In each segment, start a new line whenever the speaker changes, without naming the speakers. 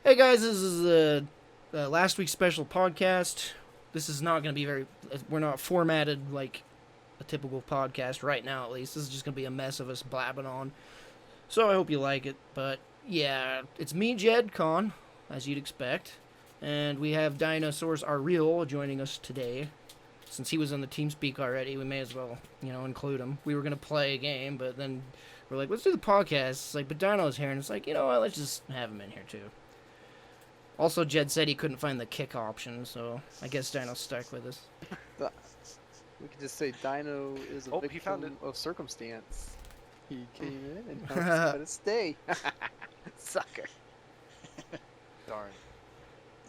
Hey guys, this is the last week's special podcast. This is not going to be we're not formatted like a typical podcast right now, at least. This is just going to be a mess of us blabbing on. So I hope you like it. But yeah, it's me, Jed Con, as you'd expect. And we have Dinosaurs Are Real joining us today. Since he was on the TeamSpeak already, we may as well, include him. We were going to play a game, but then we're like, let's do the podcast. It's like, but Dino's here, and it's like, you know what, let's just have him in here too. Also, Jed said he couldn't find the kick option, so I guess Dino's stuck with us.
We could just say Dino is a
He found it.
victim of circumstance. He came in and now he's gotta stay. Sucker.
Darn.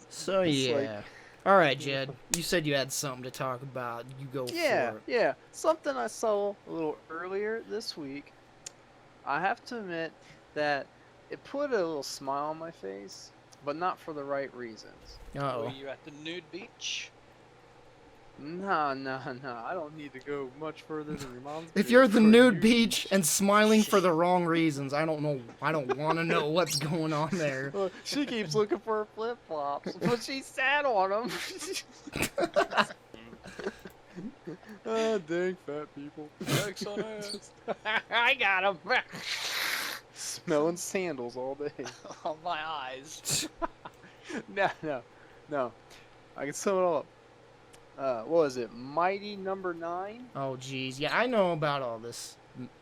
So
It's
yeah.
like-
All right, Jed. You said you had something to talk about. You go
Yeah,
for it.
yeah. Something I saw a little earlier this week. I have to admit that it put a little smile on my face, but not for the right reasons.
Were
Uh-oh.
you at the nude beach?
Nah. I don't need to go much further than your mom's.
If
beach
you're at the
for
nude
you.
beach and smiling for the wrong reasons, I don't know. I don't want to know what's going on there.
Look, she keeps looking for her flip flops, but she sat on them. Oh, dang fat people.
Jokes on us.
I got them. Smelling sandals all day.
On my eyes.
No. I can sum it all up. What was it? Mighty Number 9?
Oh, jeez. Yeah, I know about all this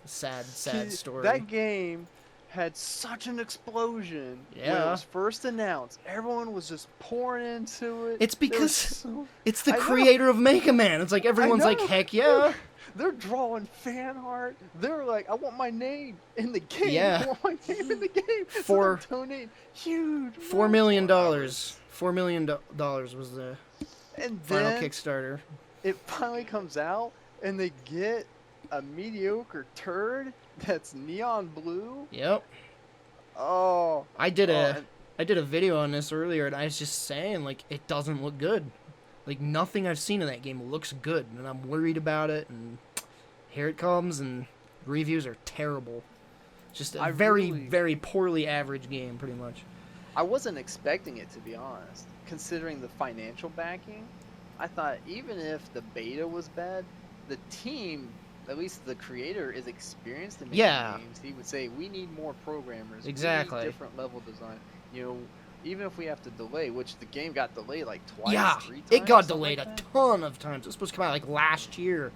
sad story.
That game had such an explosion when it
Yeah.
was first announced. Everyone was just pouring into it.
It's
There was
because
so-
it's the
I know.
creator of Mega Man. It's like everyone's like,
know.
heck yeah.
They're drawing fan art. They're like, I want my name in the game.
Yeah.
I want my name in the game.
For-
so they're donating huge.
$4 million. $4 million was the
And
final
then
Kickstarter.
it finally comes out, and they get a mediocre turd that's neon blue.
Yep.
Oh.
I did
and-
I did a video on this earlier, and I was just saying, like, it doesn't look good. Like, nothing I've seen in that game looks good, and I'm worried about it, and here it comes, and reviews are terrible. Just a
I
very,
really-
very poorly average game, pretty much.
I wasn't expecting it, to be honest. Considering the financial backing, I thought even if the beta was bad, the team, at least the creator, is experienced in making
Yeah.
games. He would say, we need more programmers.
Exactly.
We need different level design. You know, even if we have to delay, which the game got delayed like twice,
Yeah,
3 times.
it got
something
delayed
like
a
that.
ton of times. It was supposed to come out, like, last year,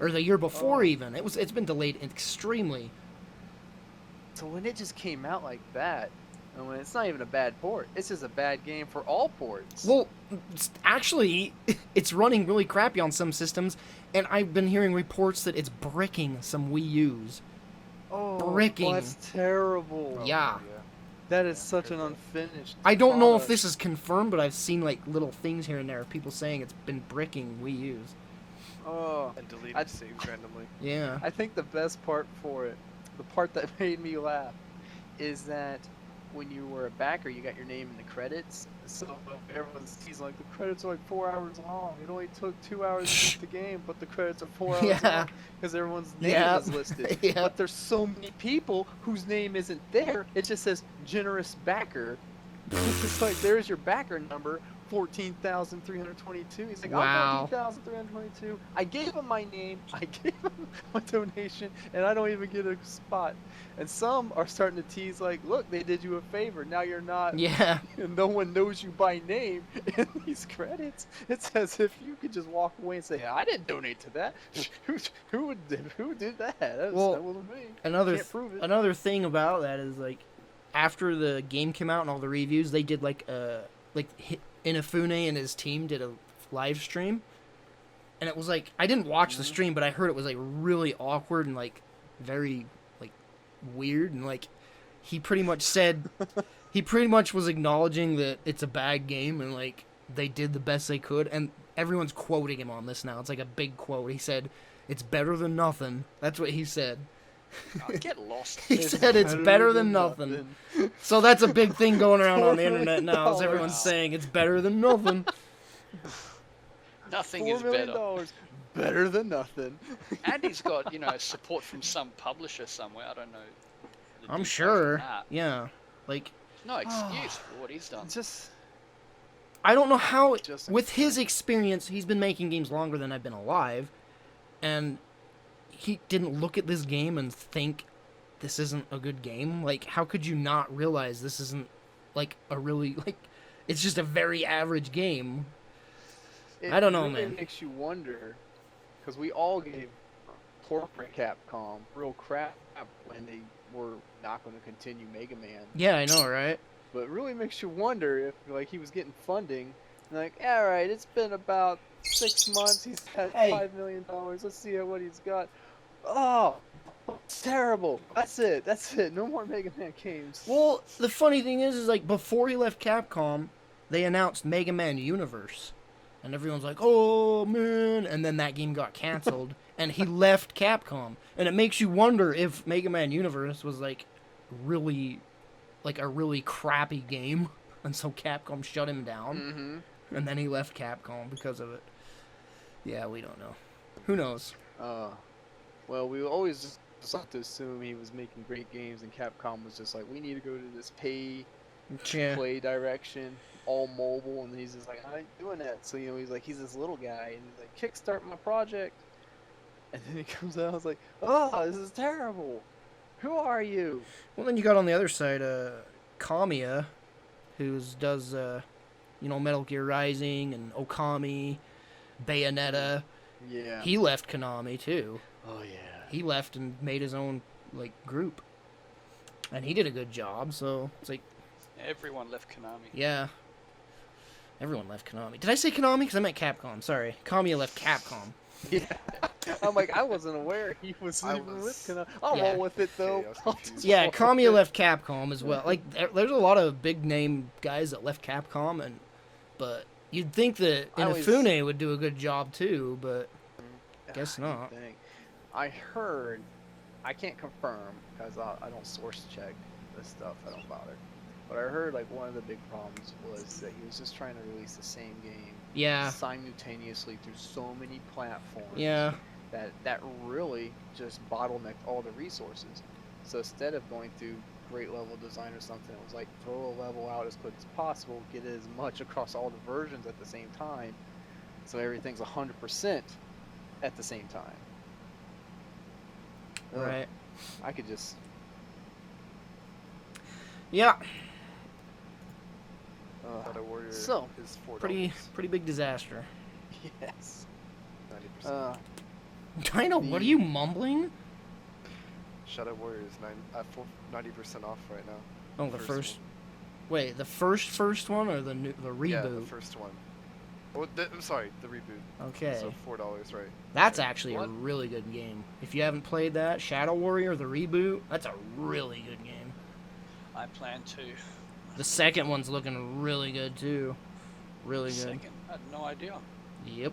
or the year before,
Oh.
even. It's been delayed extremely.
So when it just came out like that, and when it's not even a bad port, it's just a bad game for all ports.
Well, actually, it's running really crappy on some systems, and I've been hearing reports that it's bricking some Wii U's.
oh,
bricking.
that's terrible.
Yeah.
That is such an unfinished.
I don't know if
product.
this is confirmed, but I've seen like little things here and there of people saying it's been bricking Wii U's.
Oh,
And deleted
I'd-
saves randomly.
Yeah.
I think the best part for it, the part that made me laugh, is that when you were a backer, you got your name in the credits. So everyone sees like the credits are like 4 hours long. It only took 2 hours to beat the game, but the credits are 4 hours
Yeah.
long because everyone's name
Yeah.
is listed.
Yeah.
But there's so many people whose name isn't there. It just says generous backer. It's like there's your backer number. 14,322. He's like,
Wow.
I'm 14,322. I gave him my name. I gave him my donation, and I don't even get a spot. And some are starting to tease, like, look, they did you a favor. Now you're not.
Yeah.
And no one knows you by name in these credits. It's as if you could just walk away and say, I didn't donate to that. Who did that? That wasn't me.
Another
Can't prove it.
another thing about that is like after the game came out and all the reviews, they did like Inafune and his team did a live stream, and it was like I didn't watch the stream, but I heard it was like really awkward and like very like weird, and like he pretty much said he pretty much was acknowledging that it's a bad game and like they did the best they could, and everyone's quoting him on this now. It's like a big quote. He said, "It's better than nothing." That's what he said.
God, get lost.
He said it's better than nothing. So that's a big thing going around on the internet now. Is everyone's
Wow.
saying it's better than nothing?
Nothing
$4
is
million
better.
better than nothing.
And he's got, support from some publisher somewhere. I don't know. the
I'm
details on
sure.
that.
Yeah, like
No excuse for what he's done.
Just
I don't know how,
Just
with his experience, he's been making games longer than I've been alive, and he didn't look at this game and think this isn't a good game. Like, how could you not realize this isn't, like, a really, like, it's just a very average game? I don't know,
really
man.
makes you wonder, because we all gave corporate Capcom real crap when they were not going to continue Mega Man.
Yeah, I know, right?
But it really makes you wonder if, like, he was getting funding, and like, all right, it's been about 6 months, he's had
Hey.
$5 million, let's see what he's got. Oh, it's terrible. That's it. No more Mega Man games.
Well, the funny thing is like, before he left Capcom, they announced Mega Man Universe. And everyone's like, oh, man. And then that game got canceled, and he left Capcom. And it makes you wonder if Mega Man Universe was, like, really, like, a really crappy game. And so Capcom shut him down.
Mm-hmm.
And then he left Capcom because of it. Yeah, we don't know. Who knows?
Well, we always just like to assume he was making great games, and Capcom was just like, we need to go to this pay
Yeah.
play direction, all mobile, and he's just like, I ain't doing that. So, you know, he's like, he's this little guy, and he's like, kickstart my project. And then he comes out, I was like, oh, this is terrible. Who are you?
Well, then you got on the other side, Kamiya, who does, you know, Metal Gear Rising and Okami, Bayonetta.
Yeah.
He left Konami, too.
Oh, yeah.
He left and made his own, like, group. And he did a good job, so it's like,
Everyone left Konami.
yeah. Everyone left Konami. Did I say Konami? Because I meant Capcom. Sorry. Kamiya left Capcom.
Yeah. I'm like, I wasn't aware he was
I
even
was-
with Konami. I'll
Yeah.
roll with it, though.
Okay, I was
I'll
confused.
just
Yeah,
roll with
Kamiya
it.
left Capcom as well. Like, there's a lot of big name guys that left Capcom, but you'd think that
I always-
Inafune would do a good job too, but guess
Ah, you'd
not.
think. I heard, I can't confirm because I don't source check this stuff. I don't bother. But I heard like one of the big problems was that he was just trying to release the same game
yeah,
simultaneously through so many platforms.
yeah,
That really just bottlenecked all the resources. So instead of going through great level design or something, it was like throw a level out as quick as possible, get as much across all the versions at the same time, so everything's 100% at the same time. Ugh,
right.
I could just
Yeah,
Shadow Warrior
So,
is $4.
pretty big disaster.
yes.
90%.
Dino, what are you mumbling?
Shadow Warrior is 90% off right now.
Oh, the first.
one.
Wait, the first one or the reboot?
Yeah, the first one. Oh, I'm sorry, the reboot.
Okay,
So $4, right?
that's actually a
What?
really good game. If you haven't played that, Shadow Warrior, the reboot, that's a really good game.
I plan to.
The second one's looking really good too. Really good.
Second. I had no idea.
Yep.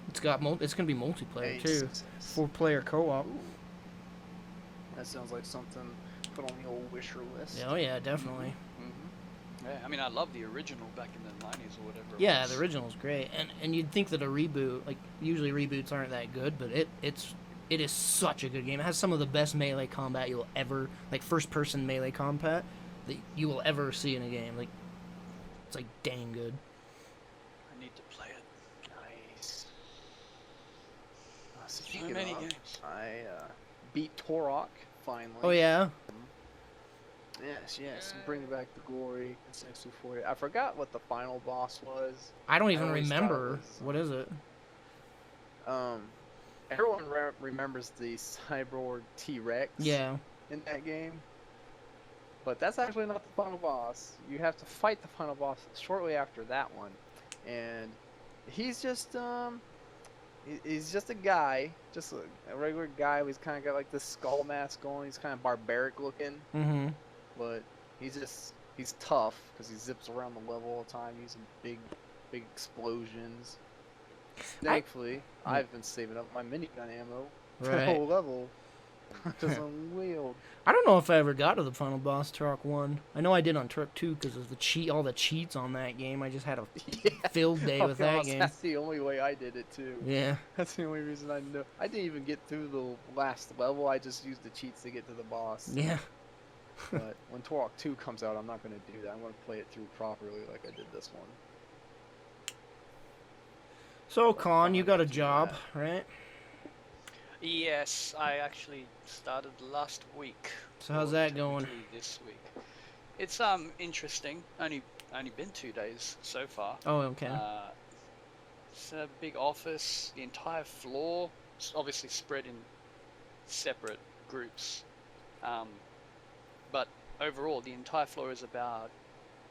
It's got it's gonna be multiplayer too.
Nice.
4-player co-op.
That sounds like something put on the old wisher list.
Oh yeah, definitely.
Mm-hmm.
Yeah, I mean, I love the original back in the 90s or whatever. it
Yeah,
was.
the original's great. And you'd think that a reboot, like usually reboots aren't that good, but it is such a good game. It has some of the best melee combat you'll ever, like first person melee combat that you will ever see in a game. Like it's like dang good.
I need to play it.
Nice.
So
Speaking
many
of,
games.
I beat Torok finally.
Oh yeah.
Yes. Bring back the glory. It's next to 40. I forgot what the final boss was.
I don't even
always thought it
remember.
was-
What is it?
Everyone remembers the cyborg T-Rex.
Yeah.
In that game. But that's actually not the final boss. You have to fight the final boss shortly after that one, and he's just he's just a guy, just a regular guy. He's kind of got like this skull mask on. He's kind of barbaric looking,
Mm-hmm.
but he's tough because he zips around the level all the time using big explosions. Thankfully, I've been saving up my minigun ammo for the
Right.
whole level. Just unwheeled.
I don't know if I ever got to the final boss Turok 1. I know I did on Turok 2 because of all the cheats on that game. I just had a
Yeah.
filled day
Oh,
with that
gosh,
game.
That's the only way I did it too.
Yeah.
That's the only reason I know. I didn't even get through the last level. I just used the cheats to get to the boss.
Yeah.
But when Turok 2 comes out, I'm not gonna do that. I'm gonna play it through properly like I did this one.
So, Con,
fine,
you got a
do
job, right?
Yes, I actually started last week.
So how's
or
that going?
technically this week. It's interesting. Only been 2 days so far.
Oh, okay.
It's a big office. The entire floor is obviously spread in separate groups. But overall, the entire floor is about,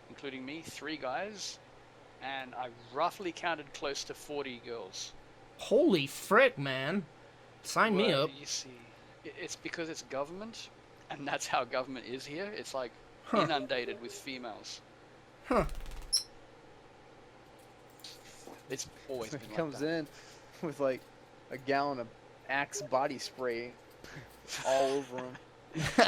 including me, 3 guys, and I roughly counted close to 40 girls.
Holy frick, man. Sign me
Well,
up.
You see, it's because it's government, and that's how government is here. It's like
Huh.
inundated with females.
Huh.
It's always
So
been
he
like
comes
that.
in with like a gallon of Axe body spray all over him.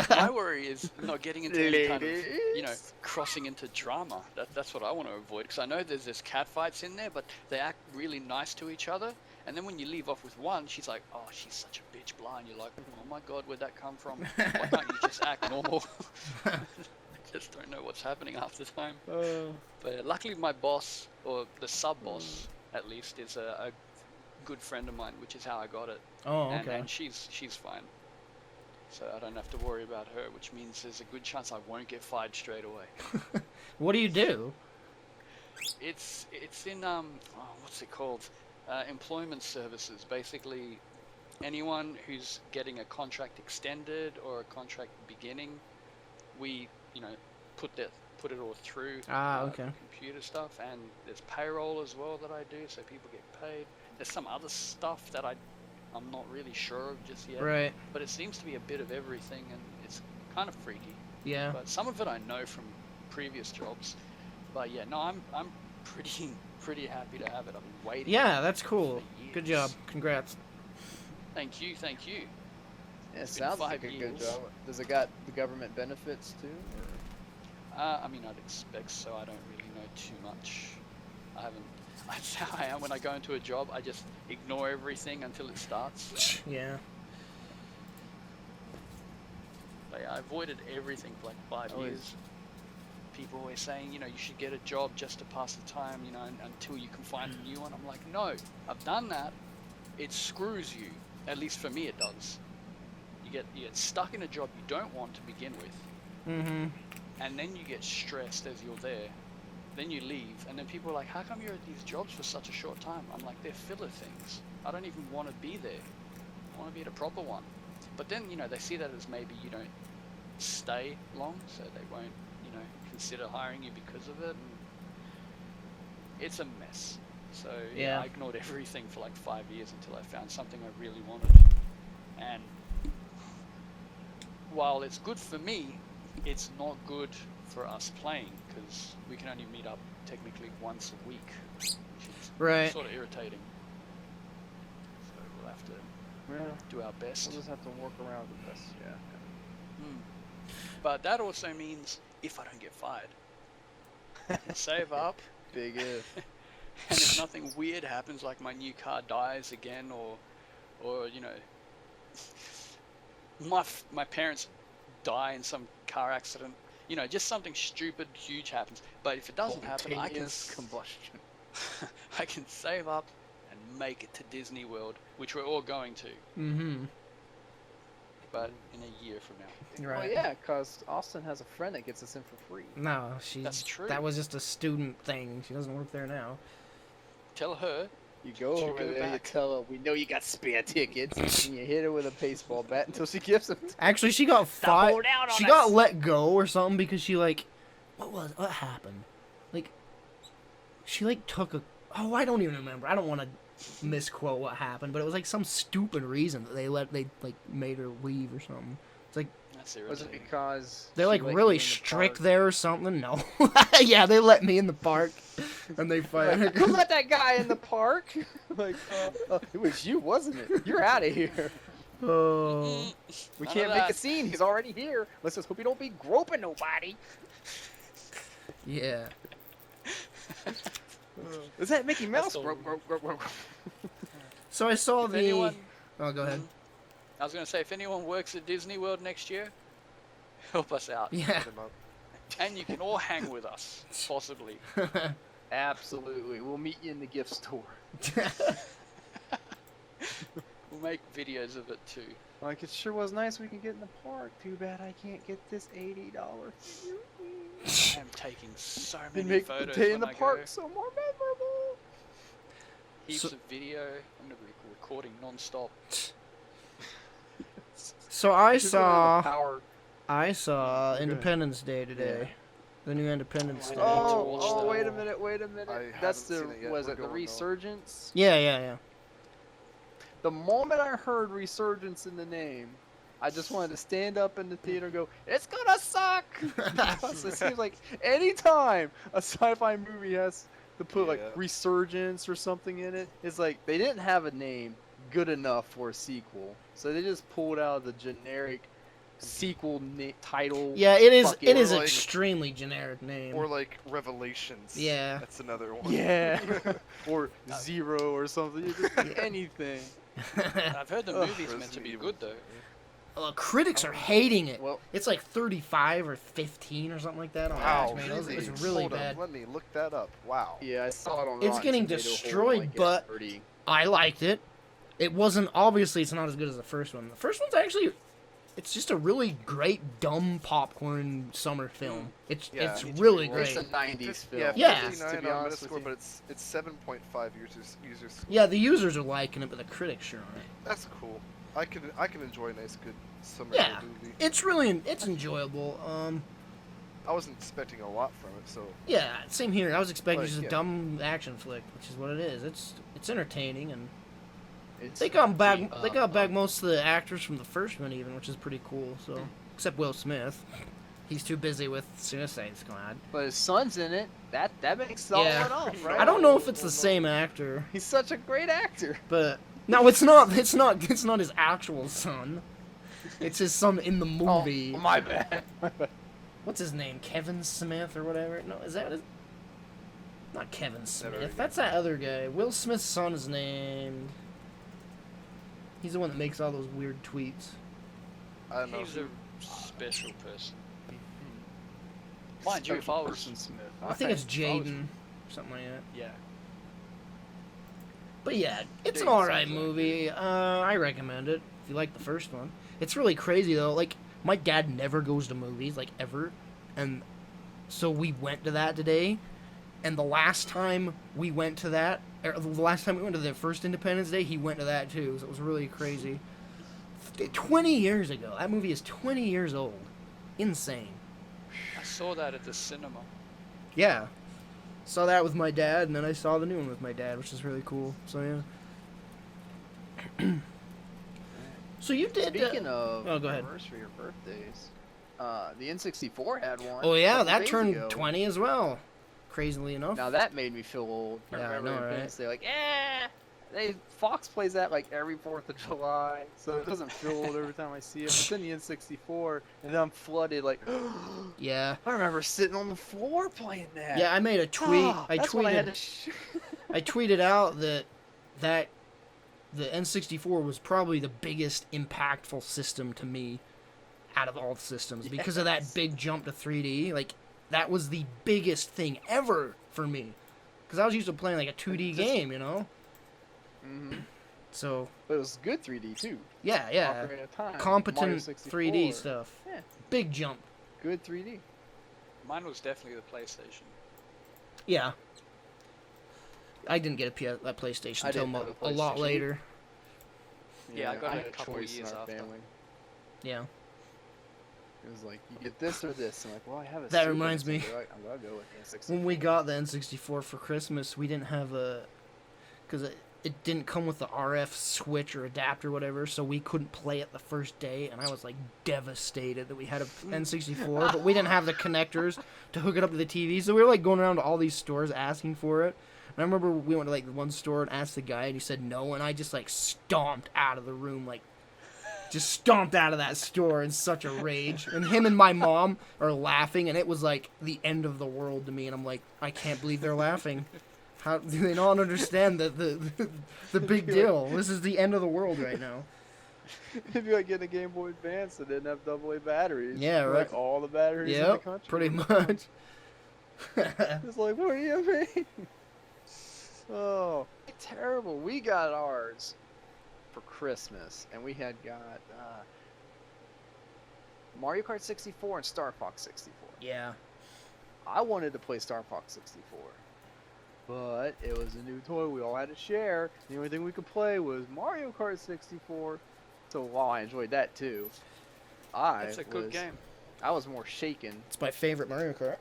My worry is not getting into any kind of,
Ladies.
crossing into drama. That's what I want to avoid, because I know there's cat fights in there, but they act really nice to each other. And then when you leave off with one, she's like, "Oh, she's such a bitch," blah, and you're like, "Oh my god, where'd that come from? Why can't you just act normal?" I just don't know what's happening half the time. But luckily, my boss, or the sub boss at least, is a good friend of mine, which is how I got it.
Oh,
And,
okay.
and she's fine. So I don't have to worry about her, which means there's a good chance I won't get fired straight away.
What do you do?
It's in what's it called? Employment services. Basically, anyone who's getting a contract extended or a contract beginning, we put it all through
Okay.
computer stuff, and there's payroll as well that I do, so people get paid. There's some other stuff that I'm not really sure of just yet.
Right.
But it seems to be a bit of everything, and it's kind of freaky.
Yeah.
But some of it I know from previous jobs. But yeah, no, I'm pretty happy to have it. I've been waiting.
Yeah, that's cool.
for
Good
years.
job. Congrats.
Thank you.
Yeah, it
been
sounds like
5
a good
years.
job. Does it got the government benefits too? Or?
I mean, I'd expect so. I don't really know too much. I haven't. That's how I am when I go into a job. I just ignore everything until it starts.
Yeah.
But yeah, I avoided everything for like 5
Always.
years. People always saying, you should get a job just to pass the time, until you can find a new one. I'm like, no, I've done that. It screws you. At least for me, it does. You get stuck in a job you don't want to begin with,
Mm-hmm.
and then you get stressed as you're there. Then you leave, and then people are like, how come you're at these jobs for such a short time? I'm like, they're filler things. I don't even want to be there. I want to be at a proper one. But then, they see that as maybe you don't stay long, so they won't, consider hiring you because of it. And it's a mess. So
Yeah.
I ignored everything for like 5 years until I found something I really wanted. And while it's good for me, it's not good for us playing, because we can only meet up technically once a week, which is
Right.
sort of irritating. So we'll have to
Yeah,
do our best.
we'll just have to work around with this. Yeah.
But that also means if I don't get fired, I can save up,
Big if.
and if nothing weird happens, like my new car dies again, or my parents die in some car accident, just something stupid, huge happens. But if it doesn't happen, I can
Spontaneous combustion.
I can save up and make it to Disney World, which we're all going to,
Mm-hmm.
but in a year from now.
Right.
Well, yeah, because Austin has a friend that gets us in for free.
No, she's.
That's true.
That was just a student thing. She doesn't work there now.
Tell her.
You go
Should
over
go
there, you
back.
tell her, we know you got spare tickets, and you hit her with a baseball bat until she gives them.
Actually, she got fired.
hold out on
She
us.
got let go or something because she what happened? Like, she took a. Oh, I don't even remember. I don't want to misquote what happened, but it was like some stupid reason that they made her leave or something. It's like
That's
Was it
irritating.
because
they're
she
like
let you
really
in the
strict
park?
there or something. No, yeah, they let me in the park, and they fired
Like,
her.
who let that guy in the park? Like, it was you, wasn't it? You're out of here.
Oh,
We
None
can't
of
make a
that.
scene. He's already here. Let's just hope he don't be groping nobody.
yeah.
Is that Mickey Mouse?
That's all.
Grope, grope, grope, grope.
So I saw
If
the.
anyone,
Oh, go ahead.
I was going to say, if anyone works at Disney World next year, help us out.
Yeah.
Hit 'em up.
And you can all hang with us, possibly.
Absolutely. We'll meet you in the gift store.
We'll make videos of it too.
Like, it sure was nice we can get in the park. Too bad I can't get this $80 figure.
I am taking so
And
many
make the
photos
day in
when
the
I
park
go.
so more memorable.
Heaps
So-
of video. I'm gonna be recording non-stop.
So I
Just gonna have a
saw
power.
Independence Day today. The new Independence Day.
I need to
Oh,
watch
oh,
that.
wait a minute, wait a minute.
I
That's
haven't
the,
seen it yet.
was
We're
it the
going, though.
Resurgence?
Yeah, yeah,
The moment I heard Resurgence in the name, I just wanted to stand up in the theater and go, it's gonna suck!
yeah.
Because it seems like anytime a sci-fi movie has to put like
Yeah.
Resurgence or something in it, it's like they didn't have a name good enough for a sequel. So they just pulled out the generic sequel title.
Yeah, it is.
Fuck
It is
Like-
extremely generic name.
Or like Revelations.
Yeah.
That's another one.
Yeah. or Zero or something. You just pick anything.
I've heard the
Ugh.
movie's meant to be
Resident
good though.
Critics are hating it.
Well,
It's like 35 or 15 or something like that on
Wow,
Rotten Tomatoes.
really?
It's really
Hold
bad.
Up, let me look that up. Wow.
yeah, I saw it on
It's
Rotten
getting
Tomato
destroyed,
like, at
but-
30.
I liked it. It wasn't obviously it's not as good as the first one. The first one's actually it's just a really great dumb popcorn summer film. It's
Yeah.
it's
It's
really
It's
great.
a 90s film.
Yeah,
Yeah.
59
To be
on
honest with
Metascore,
you.
but it's 7.5 users score.
Yeah, the users are liking it, but the critics sure aren't.
That's cool. I can enjoy a nice good summer
Yeah.
movie.
It's enjoyable.
I wasn't expecting a lot from it, so
Yeah, same here. I was expecting
But,
just a
yeah.
dumb action flick, which is what it is. It's entertaining, and
It's
they got back
pretty,
they got back most of the actors from the first one even, which is pretty cool. So except Will Smith, he's too busy with Suicide Squad.
But his son's in it. That makes all
Yeah.
it off, right?
I don't know if it's the same actor,
He's such a great actor.
but no, it's not. It's not. It's not his actual son. It's his son in the movie.
Oh, my bad.
What's his name? Kevin Smith or whatever? No, is that his... Not Kevin Smith.
again.
That's that other guy. Will Smith's son is named... He's the one that makes all those weird tweets.
I don't know.
He's a special person. Mind you, if I was,
Person Smith.
I think it's
if I was-
Jaden. Something like that.
yeah,
But yeah, it's an
Jaden
alright
sounds like
movie. I recommend it if you like the first one. It's really crazy though. Like, my dad never goes to movies, like, ever. And so we went to that today. And the last time we went to that, or the last time we went to the first Independence Day, he went to that too. So it was really crazy. 20 years ago. That movie is 20 years old. Insane.
I saw that at the cinema.
Yeah. Saw that with my dad, and then I saw the new one with my dad, which is really cool. So yeah. So you did.
Speaking of
oh, go ahead.
anniversary or birthdays, the N64 had one.
Oh
a
yeah,
couple
that
days
turned
ago.
20 as well. Crazily enough.
Now that made me feel old.
Yeah, I
remember
know, right?
Independence Day, like, Fox plays that like every 4th of July, so it doesn't feel old every time I see it. But then the N64, and then I'm flooded. Like,
Yeah.
I remember sitting on the floor playing that.
Yeah, I made a tweet.
Ah,
I
that's when I had
tweeted.
to
I tweeted out that the N64 was probably the biggest impactful system to me out of all the systems because of that
Yes.
big jump to 3D. Like, that was the biggest thing ever for me. Because I was used to playing like a 2D
Just-
game, you know.
hmm
So
But it was good 3D too.
yeah, yeah,
Ocarina of Time, Mario
competent
64,
3D stuff.
Yeah.
Big jump.
Good 3D.
Mine was definitely the PlayStation.
Yeah. I didn't get a PlayStation
I
until
didn't have a
a lot
PlayStation.
later.
Yeah, I got it
had
a couple
choice in
years
our
after.
family.
Yeah.
It was like, you get this or this. I'm like, well, I have a
That
Super
reminds me.
Nintendo. I'm gonna go with the N64.
When we got the N64 for Christmas, we didn't have a... Because it didn't come with the RF switch or adapter or whatever, so we couldn't play it the first day, and I was, like, devastated that we had a N64, but we didn't have the connectors to hook it up to the TV, so we were, like, going around to all these stores asking for it. And I remember we went to, like, one store and asked the guy, and he said no, and I just, like, stomped out of the room, like, just stomped out of that store in such a rage. And him and my mom are laughing, and it was like the end of the world to me. And I'm like, I can't believe they're laughing. How do they not understand the big deal? This is the end of the world right now.
It'd be like getting a Game Boy Advance that didn't have AA batteries.
Yeah,
For,
right.
Like all the batteries in the
Yep,
country.
pretty much.
It's like, what do you mean? Oh, terrible. We got ours for Christmas, and we had got Mario Kart 64 and Star Fox 64.
Yeah.
I wanted to play Star Fox 64, but it was a new toy we all had to share. The only thing we could play was Mario Kart 64. So while I enjoyed that too,
That's a good game.
I was more shaken
It's my favorite Mario Kart.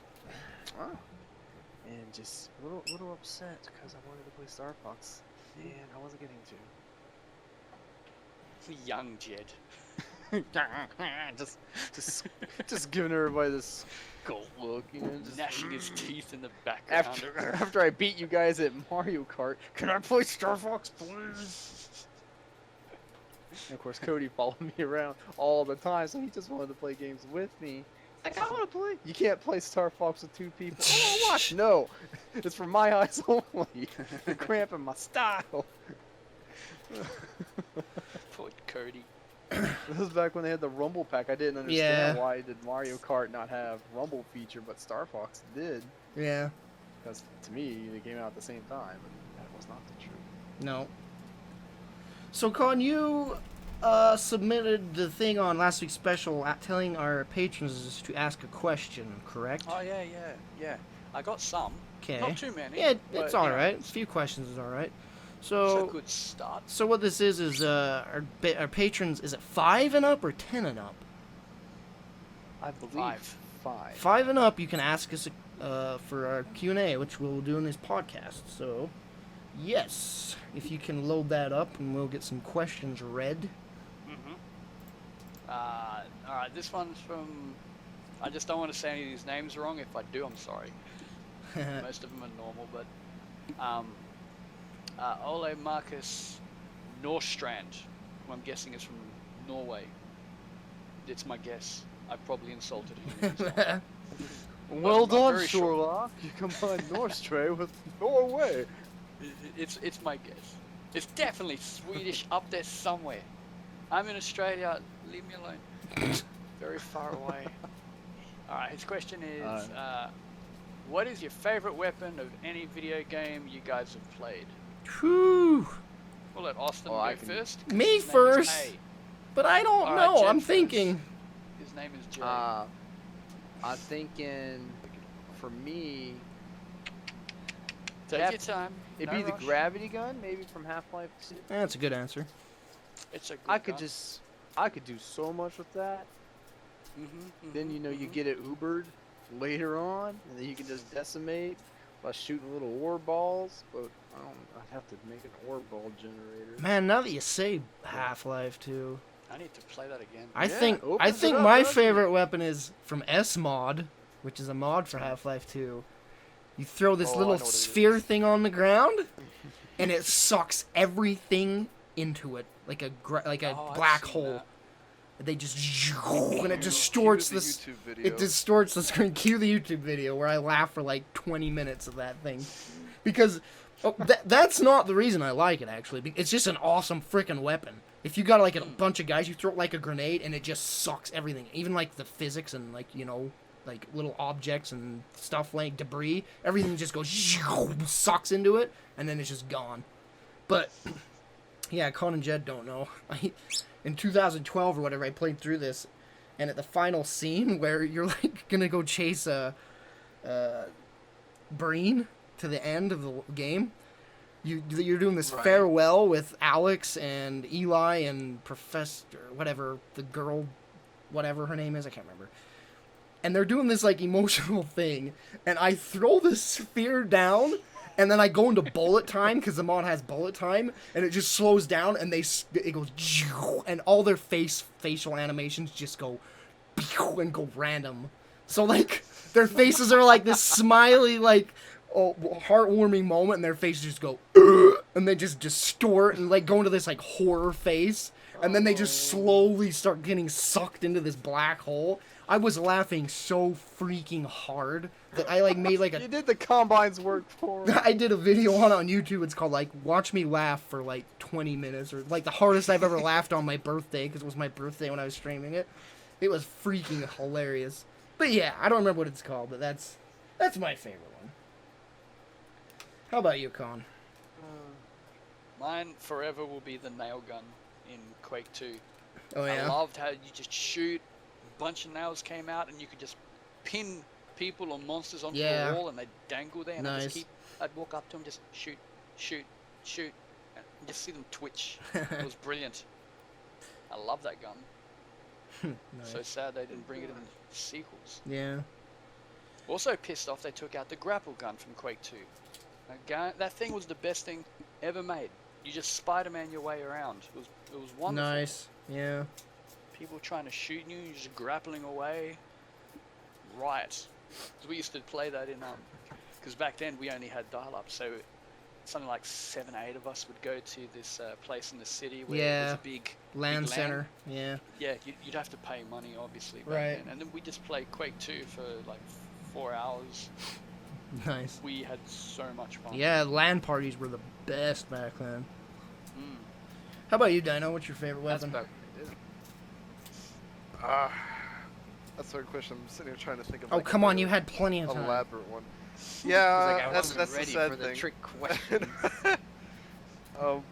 and just a little upset because I wanted to play Star Fox and I wasn't getting to.
Young Jed.
just giving everybody this skull look, you know, just
Gnashing his teeth in the background.
after I beat you guys at Mario Kart. Can I play Star Fox, please? And of course, Cody followed me around all the time, so he just wanted to play games with me. Like, I want to play. You can't play Star Fox with two people. Oh, watch. No, it's for my eyes only. You're cramping my style.
Poor Cody.
This was back when they had the Rumble Pack. I didn't understand
Yeah.
why did Mario Kart not have Rumble feature, but Star Fox did.
Yeah.
Because to me, they came out at the same time, and that was not the truth.
No. So, Con, you submitted the thing on last week's special telling our patrons to ask a question, correct?
Oh yeah. I got some.
Okay.
Not too many.
Yeah,
but,
it's
you know,
alright. A few questions is alright.
It's a
So,
good start.
so what this is our patrons, is it 5 and up or 10 and up?
I believe 5.
5 and up, you can ask us for our Q&A, which we'll do in this podcast. So, yes, if you can load that up and we'll get some questions read.
Alright, this one's from... I just don't want to say any of these names wrong. If I do, I'm sorry. Most of them are normal, but... Ole Marcus Norstrand, who I'm guessing is from Norway. It's my guess. I probably insulted him. He's not.
Well
I'm
done,
very sure.
Sherlock. You combined Norstray with Norway.
It's my guess. It's definitely Swedish up there somewhere. I'm in Australia. Leave me alone. Very far away. Alright, his question is, what is your favorite weapon of any video game you guys have played?
Whew.
We'll let Austin
Oh,
go
I can-
first. 'cause
Me
his name is
first?
A.
But I don't
Alright,
know.
Jen
I'm
first.
thinking.
His name is Jay.
I'm thinking, for me,
Take
Half-
your time.
it'd
no
be the
rush.
gravity gun, maybe from Half-Life 2.
That's a good answer.
It's a good
I could
gun.
I could do so much with that. Then you know you get it Ubered later on, and then you can just decimate by shooting little ore balls. But I'd have to make an ore ball generator.
Man, now that you say Half-Life 2,
I need to play that again.
I
Yeah,
think
opens it up,
my
doesn't it?
favorite weapon is from S-Mod, which is a mod for Half-Life 2. You throw this
Oh, I
little
know what it
sphere
is.
thing on the ground, and it sucks everything into it like a
Oh, I've
black
seen
hole.
that.
They just and it distorts
Cue the
this.
YouTube video.
It distorts the screen. Cue the YouTube video where I laugh for like 20 minutes of that thing, because that's not the reason I like it actually. It's just an awesome freaking weapon. If you got like a bunch of guys, you throw it like a grenade and it just sucks everything, even like the physics and like like little objects and stuff like debris. Everything just goes sucks into it and then it's just gone. But yeah, Con and Jed don't know. In 2012 or whatever, I played through this, and at the final scene where you're like gonna go chase Breen to the end of the game, you're doing this
Right.
farewell with Alex and Eli and Professor whatever the girl, whatever her name is, I can't remember. And they're doing this like emotional thing, and I throw the sphere down. And then I go into bullet time because the mod has bullet time, and it just slows down, and it goes, and all their facial animations just go, and go random. So like their faces are like this smiley, like heartwarming moment, and their faces just go, and they just distort and like go into this like horror face, and then they just slowly start getting sucked into this black hole. I was laughing so freaking hard that I like made like
You
a.
did the combine's work for him.
I did a video on YouTube. It's called like "Watch Me Laugh" for like 20 minutes, or like the hardest I've ever laughed on my birthday because it was my birthday when I was streaming it. It was freaking hilarious. But yeah, I don't remember what it's called, but that's my favorite one. How about you, Con?
Mine forever will be the nail gun in Quake 2.
Oh
I
yeah.
loved how you just shoot, a bunch of nails came out, and you could just pin people or monsters onto
Yeah.
a wall, and they dangle there. And
Nice.
I'd walk up to them, just shoot, shoot, shoot, and just see them twitch. It was brilliant. I love that gun.
Nice.
So sad they didn't bring it in the sequels.
Yeah.
Also pissed off they took out the grapple gun from Quake 2. That thing was the best thing ever made. You just Spider-Man your way around. It was wonderful.
Nice. Yeah.
People trying to shoot you, you're just grappling away. Right. 'Cause we used to play that in because back then we only had dial-up, so something like 7, 8 of us would go to this place in the city where it was
Yeah.
a big
Land
LAN.
center. Yeah.
Yeah, you'd have to pay money, obviously. Back
Right.
then. And then we just played Quake 2 for like 4 hours.
Nice.
We had so much fun.
Yeah, LAN parties were the best back then.
Mm.
How about you, Dino? What's your favorite
That's
weapon?
about
That's a hard question. I'm sitting here trying to think of.
Oh,
like,
come
a
on, you had plenty of time.
elaborate one.
It's
Yeah,
like I
that's
wasn't
the
ready
sad
for the
thing.
trick question.
um,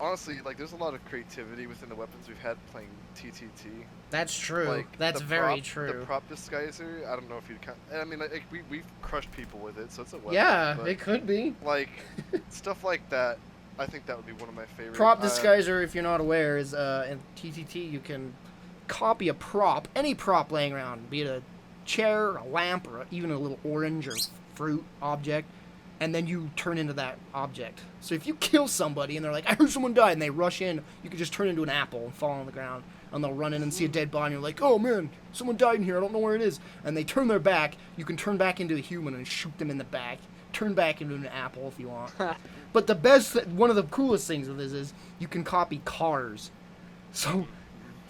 honestly, like, there's a lot of creativity within the weapons we've had playing TTT.
That's true.
Like,
That's
the
very
prop-
true.
The prop disguiser, I don't know if you'd count. I mean, like, we've crushed people with it, so it's a weapon.
Yeah,
but,
it could be.
like, stuff like that, I think that would be one of my favorite.
Prop disguiser, if you're not aware, is in TTT you can copy a prop, any prop laying around, be it a chair, a lamp, or even a little orange or fruit object, and then you turn into that object. So if you kill somebody and they're like, I heard someone died, and they rush in, you can just turn into an apple and fall on the ground. And they'll run in and see a dead body, and you're like, oh man, someone died in here, I don't know where it is. And they turn their back, you can turn back into a human and shoot them in the back. Turn back into an apple if you want. But the best, one of the coolest things of this is you can copy cars. So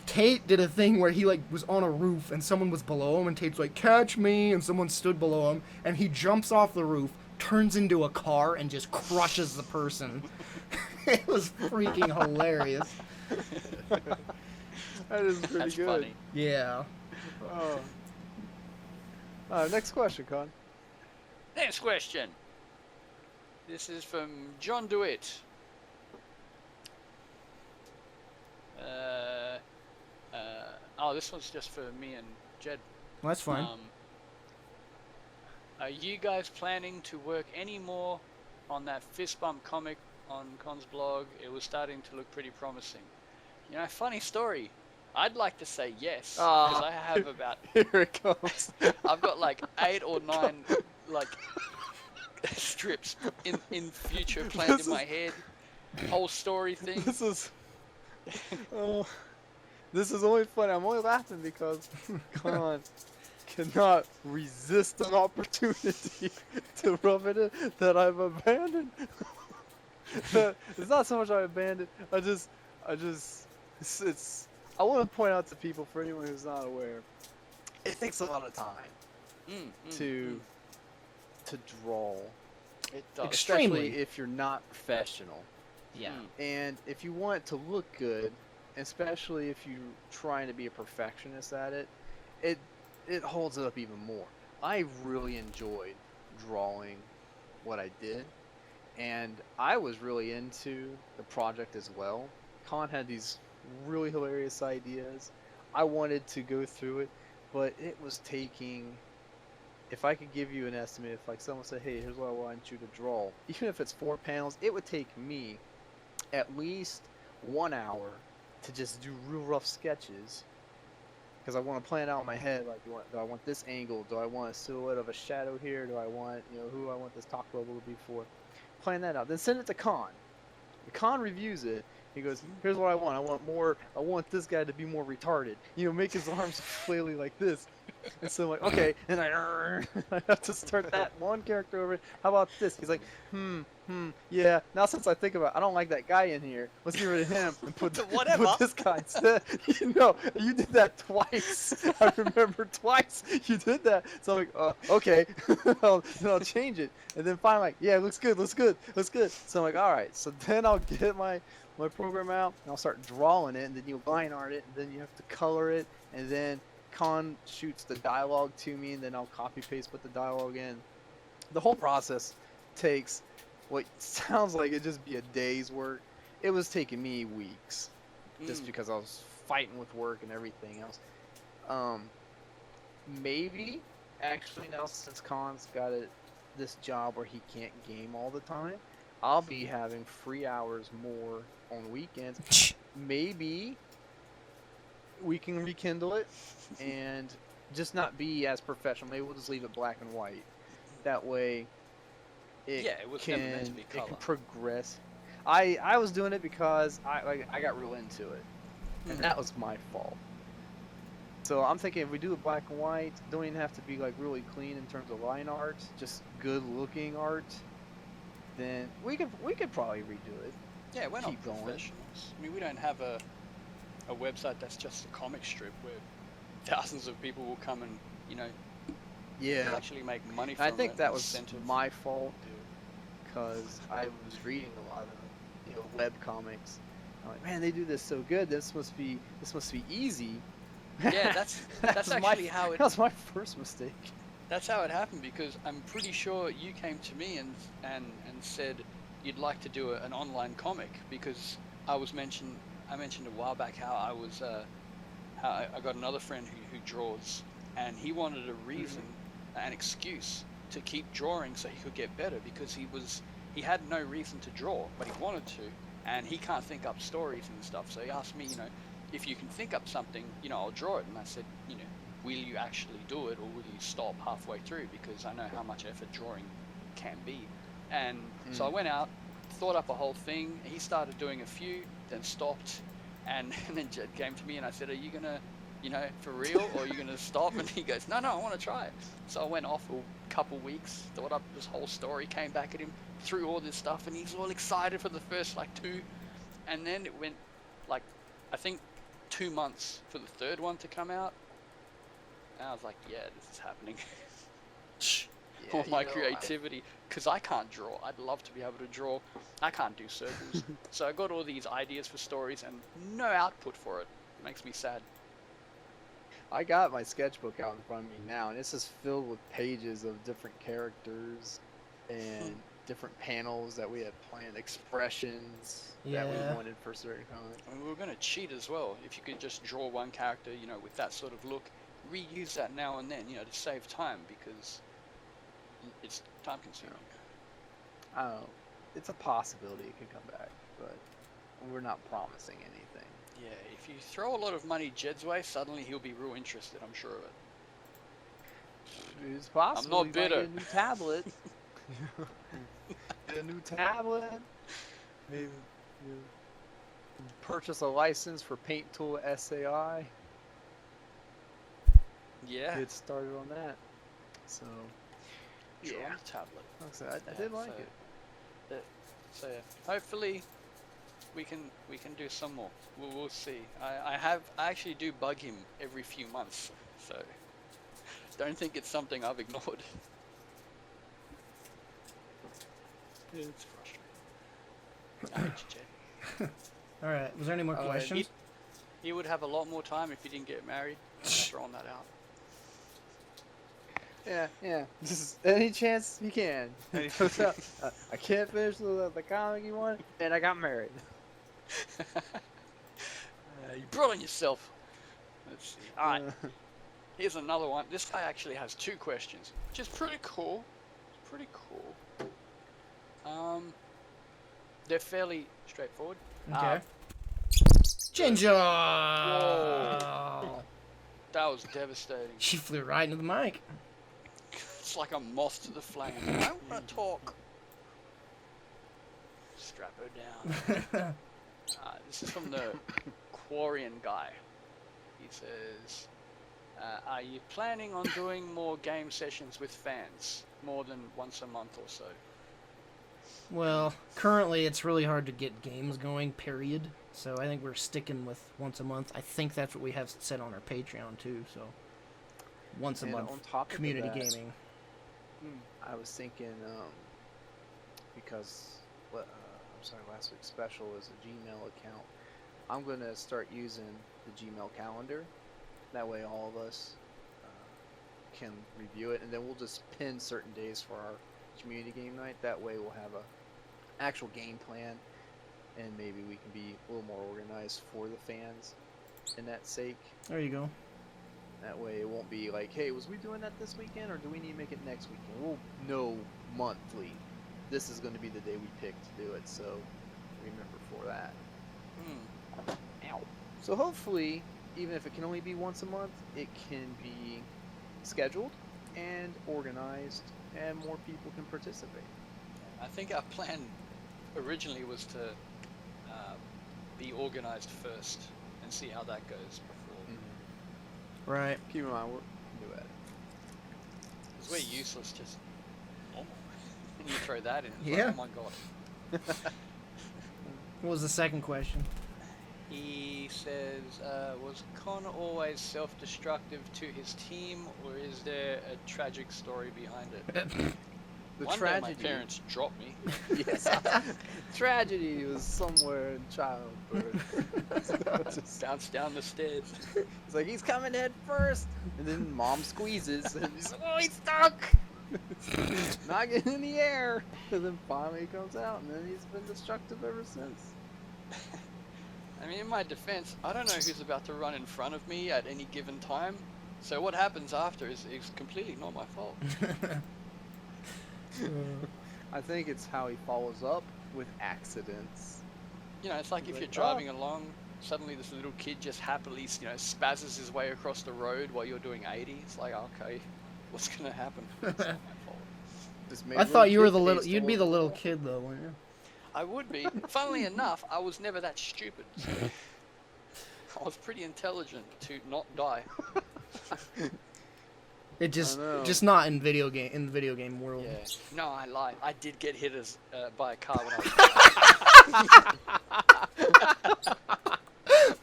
Tate did a thing where he like was on a roof and someone was below him, and Tate's like, catch me, and someone stood below him, and he jumps off the roof, turns into a car, and just crushes the person. It was freaking hilarious.
That is pretty
That's
good.
funny.
Yeah.
Oh. Next question, Con.
Next question. This is from John DeWitt. Oh, this one's just for me and Jed.
Well, that's fine.
Are you guys planning to work any more on that fist bump comic on Con's blog? It was starting to look pretty promising. You know, funny story. I'd like to say yes, because I have about,
Here it comes.
I've got like 8 or 9 like strips in future planned in my head. Whole story thing.
This is. This is only funny. I'm only laughing because Con cannot resist an opportunity to rub it in that I've abandoned. It's not so much I abandoned. I want to point out to people, for anyone who's not aware, it takes a lot of time to draw,
It does.
Extremely.
especially if you're not professional.
Yeah.
And if you want it to look good, especially if you're trying to be a perfectionist at it, it holds it up even more. I really enjoyed drawing what I did, and I was really into the project as well. Con had these really hilarious ideas. I wanted to go through it, but it was taking, if I could give you an estimate, if like someone said, hey, here's what I want you to draw, even if it's 4 panels, it would take me at least 1 hour to just do real rough sketches, because I want to plan out in my head, like, do I want this angle, do I want a silhouette of a shadow here, do I want, who I want this top level to be for, plan that out, then send it to Con. The Con reviews it. He goes, here's what I want. I want this guy to be more retarded. Make his arms flailing like this. And so I'm like, okay, and I have to start that one character over. How about this? He's like, yeah. Now since I think about it, I don't like that guy in here. Let's get rid of him and put
Whatever.
put this guy instead. You did that twice. I remember twice you did that. So I'm like, okay, then I'll change it. And then finally, like, yeah, looks good. So I'm like, all right. So then I'll get my program out and I'll start drawing it, and then you'll line art it, and then you have to color it, and then Con shoots the dialogue to me, and then I'll copy paste put the dialogue in. The whole process takes what sounds like it just be a day's work. It was taking me weeks, just because I was fighting with work and everything else. Maybe actually now since Con's got this job where he can't game all the time, I'll be having free hours more on weekends. Maybe we can rekindle it and just not be as professional. Maybe we'll just leave it black and white. That way, it
was never meant to be color.
It can progress. I was doing it because I got real into it, and that was my fault. So I'm thinking if we do it black and white, don't even have to be like really clean in terms of line art, just good looking art. Then we could probably redo it.
Yeah, we're not
Keep going.
professionals. I mean, we don't have a website that's just a comic strip where thousands of people will come and,
Yeah.
actually make money from
I
it.
think that was
incentive.
my fault, because I was reading a lot of web comics. I'm like, man, they do this so good. This must be easy.
Yeah, that's actually how it.
That was my first mistake.
That's how it happened, because I'm pretty sure you came to me and said you'd like to do an online comic, because I mentioned a while back how I was how I got another friend who draws, and he wanted a reason, an excuse to keep drawing so he could get better, because he had no reason to draw, but he wanted to, and he can't think up stories and stuff. So he asked me, if you can think up something, I'll draw it. And I said, will you actually do it, or will you stop halfway through? Because I know how much effort drawing can be. And so I went out, thought up a whole thing. He started doing a few, then stopped, and then Jed came to me and I said, are you gonna, for real, or are you gonna stop? And he goes, no, I want to try it. So I went off a couple weeks, thought up this whole story, came back at him, threw all this stuff, and he's all excited for the first 2, and then it went I think 2 months for the third one to come out. And I was like, yeah, this is happening. All my creativity, because I can't draw. I'd love to be able to draw. I can't do circles. So I got all these ideas for stories and no output for it. It makes me sad.
I got my sketchbook out in front of me now, and it's just filled with pages of different characters and different panels that we had planned, expressions that we wanted for certain comics.
I mean, we were going to cheat as well. If you could just draw one character, with that sort of look, reuse that now and then, to save time, because it's time consuming.
I don't know. It's a possibility it could come back, but we're not promising anything.
Yeah, if you throw a lot of money Jed's way, suddenly he'll be real interested, I'm sure of it.
It's possible.
I'm not bitter.
Get a new tablet. Get a new tablet. Maybe purchase a license for Paint Tool SAI.
Yeah.
Get started on that. So,
Draw
yeah.
on the tablet.
Like I said, I did like it.
So yeah, hopefully we can do some more. We'll see. I actually do bug him every few months, so don't think it's something I've ignored. It's frustrating.
All right. Was there any more questions?
He would have a lot more time if he didn't get married. I'm throwing that out.
Yeah. Just any chance you can. I can't finish the comic you want, and I got married.
You brought on yourself. Let's see. All right. Here's another one. This guy actually has 2 questions, which is pretty cool. It's pretty cool. They're fairly straightforward.
Okay. Ginger!
Whoa. That was devastating.
She flew right into the mic.
It's like a moth to the flame. I want to talk. Strap her down. This is from the Quarian guy. He says, Are you planning on doing more game sessions with fans, more than once a month or so?
Well, currently it's really hard to get games going, period. So I think we're sticking with once a month. I think that's what we have set on our Patreon too. So once a
And
month
on top of
community
that,
gaming.
I was thinking, because I'm sorry, last week's special is a Gmail account. I'm gonna start using the Gmail calendar. That way, all of us can review it, and then we'll just pin certain days for our community game night. That way, we'll have a actual game plan, and maybe we can be a little more organized for the fans in that sake.
There you go.
That way it won't be like, hey, was we doing that this weekend or do we need to make it next weekend? We'll know monthly. This is going to be the day we pick to do it, so remember for that. Ow. So hopefully, even if it can only be once a month, it can be scheduled and organized and more people can participate.
I think our plan originally was to be organized first and see how that goes before.
Right.
Keep in mind, we're new at it.
Because we're useless, just normal. And you throw that in, it's
Yeah.
like, oh my god.
What was the second question?
He says, was Connor always self-destructive to his team, or is there a tragic story behind it?
The
One
tragedy.
day my parents dropped me.
Yes. Tragedy was somewhere in childhood. Just
Bounced down the stairs.
It's like, he's coming head first, and then mom squeezes, and he's like, oh, he's stuck! Not getting in the air! And then finally he comes out, and then he's been destructive ever since.
I mean, in my defense, I don't know who's about to run in front of me at any given time. So what happens after is completely not my fault.
I think it's how he follows up with accidents.
You know, it's like
He's
if
like,
you're driving along, suddenly this little kid just happily, spazzes his way across the road while you're doing 80. It's like, okay, what's gonna happen? It's not my fault.
Just made
I thought you were the
kid
little.
taste
You'd
all
be the
over
little
wall.
kid though, wouldn't you?
I would be. Funnily enough, I was never that stupid. So I was pretty intelligent to not die.
It just
know.
just not in the video game world.
Yeah. No, I lied. I did get hit by a car when I was.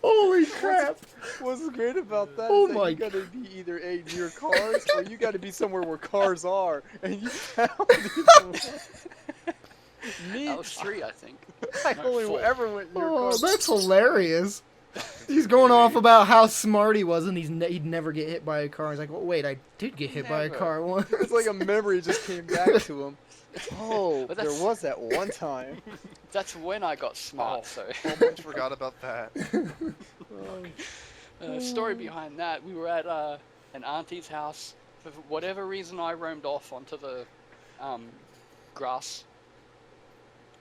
Holy crap!
What's great about that
Oh
is that
my
you gotta be either A, near cars, or you gotta be somewhere where cars are, and you found it. Me,
I was 3, I think.
I
no,
only
4.
ever went near
Oh,
cars.
that's hilarious. He's going off about how smart he was and he'd never get hit by a car. He's like, oh, wait, I did get hit by a
Never.
car once.
It's like a memory just came back to him. Oh,
But
there
that's-
was that one time.
That's when I got smart. So,
Almost forgot about that.
story behind that: we were at an auntie's house. For whatever reason, I roamed off onto the grass,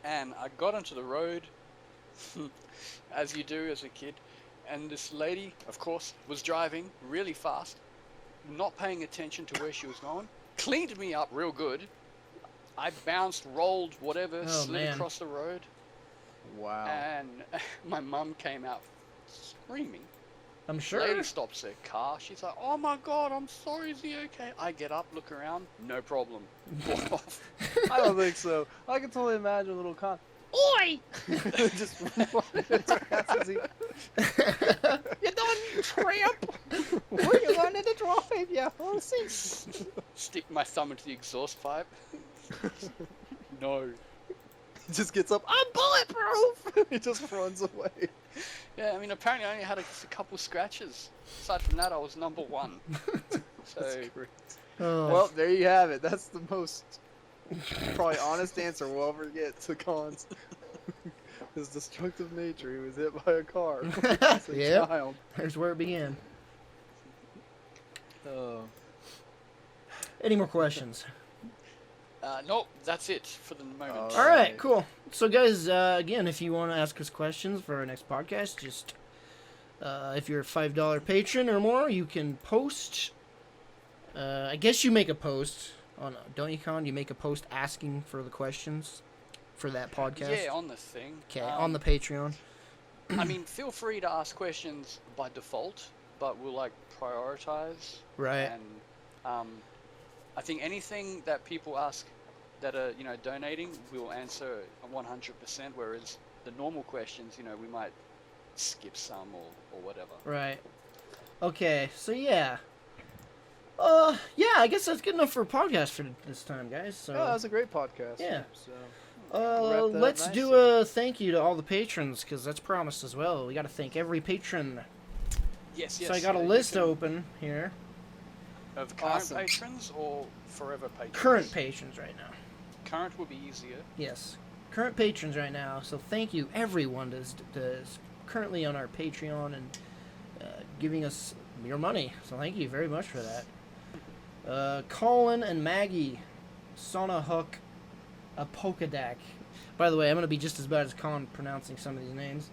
and I got onto the road, as you do as a kid. And this lady, of course, was driving really fast, not paying attention to where she was going. Cleaned me up real good. I bounced, rolled, whatever,
Oh,
slid
man.
across the road,
Wow.
and my mum came out screaming.
I'm sure.
Lady stops her car. She's like, "Oh my god, I'm sorry. Is he okay?" I get up, look around, no problem. Walk off.
I don't think so. I can totally imagine a little con. Oi! Just running as fast as he. You done, tramp? Where you learning to drive, you horsey?
Stick my thumb into the exhaust pipe. No.
He just gets up. I'm bulletproof. He just runs away.
Yeah, I mean, apparently I only had just a couple scratches. Aside from that, I was number 1. So,
That's great.
Oh,
Well, there you have it. That's the most probably honest answer we'll ever get to Khan's. His destructive nature. He was hit by a car. As a
Yep.
child.
there's where it began.
Oh.
Any more questions?
nope, that's it for the moment.
All
All right,
right.
cool. So, guys, again, if you want to ask us questions for our next podcast, just if you're a $5 patron or more, you can post. I guess you make a post on, don't you, Con? You make a post asking for the questions for that podcast.
Yeah, on the thing.
Okay, on the Patreon.
I mean, feel free to ask questions by default, but we'll like prioritize.
Right.
And I think anything that people ask that are donating, we'll answer 100%. Whereas the normal questions, we might skip some or whatever.
Right. Okay, so yeah. Yeah, I guess that's good enough for a podcast for this time, guys. So
Oh, that was a great podcast.
Yeah.
So wrap that up
let's do
nicely.
a thank you to all the patrons, because that's promised as well. We got to thank every patron.
Yes.
So I got a
you
list
can-
open here.
of current
Awesome.
patrons or forever patrons.
Current patrons right now.
Current will be easier.
Yes. Current patrons right now. So thank you, everyone that's currently on our Patreon and giving us your money. So thank you very much for that. Colin and Maggie, Sona Hook, Apokadak. By the way, I'm going to be just as bad as Colin pronouncing some of these names.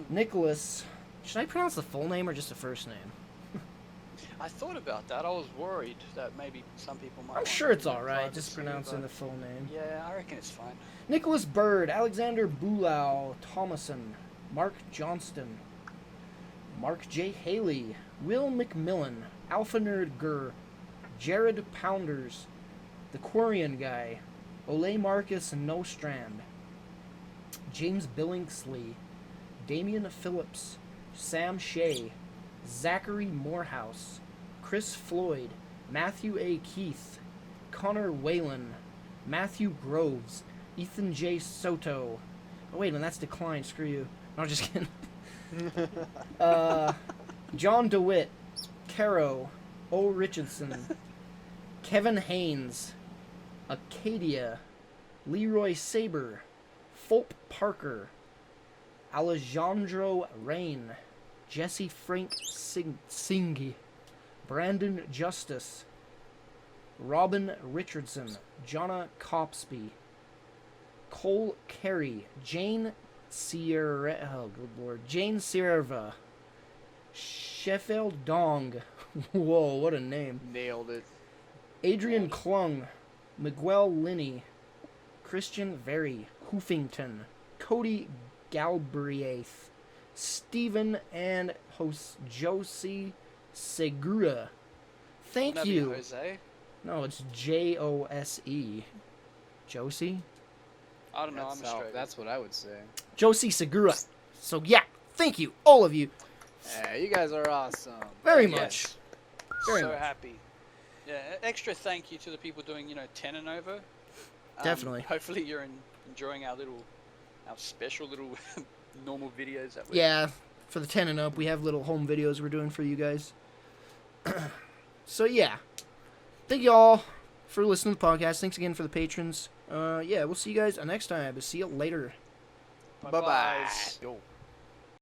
Nicholas. Should I pronounce the full name or just the first name?
I thought about that. I was worried that maybe some people might.
I'm
want
sure it's
more
alright,
privacy,
just pronouncing the
but
full name.
Yeah, I reckon it's fine.
Nicholas Bird, Alexander Bulau, Thomason, Mark Johnston, Mark J. Haley, Will McMillan, Alpha Nerd Gur, Jared Pounders, The Quarian Guy, Ole Marcus Nostrand, James Billingsley, Damian Phillips, Sam Shea, Zachary Morehouse, Chris Floyd, Matthew A. Keith, Connor Whalen, Matthew Groves, Ethan J. Soto. Oh, wait, and that's declined. Screw you. No, just kidding. John DeWitt, Caro, O. Richardson, Kevin Haynes, Acadia, Leroy Saber, Fulp Parker, Alejandro Rain, Jesse Frank Singy, Brandon Justice, Robin Richardson, Jonna Copsby, Cole Carey, Jane Sierra, oh good lord, Jane Sierva, Sheffield Dong, whoa, what a name,
Nailed it.
Adrian Klung, Miguel Linney, Christian Very, Hoofington, Cody Galbraith, Stephen and host Josie Segura. Thank
Maybe
you.
Jose.
No, it's Jose. Josie?
I don't know. I'm
That's, how,
Australian.
that's what I would say.
Josie Segura. So yeah, thank you, all of you,
Yeah, you guys are awesome.
very
Yes.
much. Very
so
much.
happy. Yeah, extra thank you to the people doing 10 and over.
Definitely.
Hopefully you're enjoying our special little normal videos that we.
Yeah, for the 10 and up, we have little home videos we're doing for you guys. So yeah, thank you all for listening to the podcast. Thanks again for the patrons. Yeah, we'll see you guys next time. See you later.
Bye-bye.
Bye-byes.
Yo.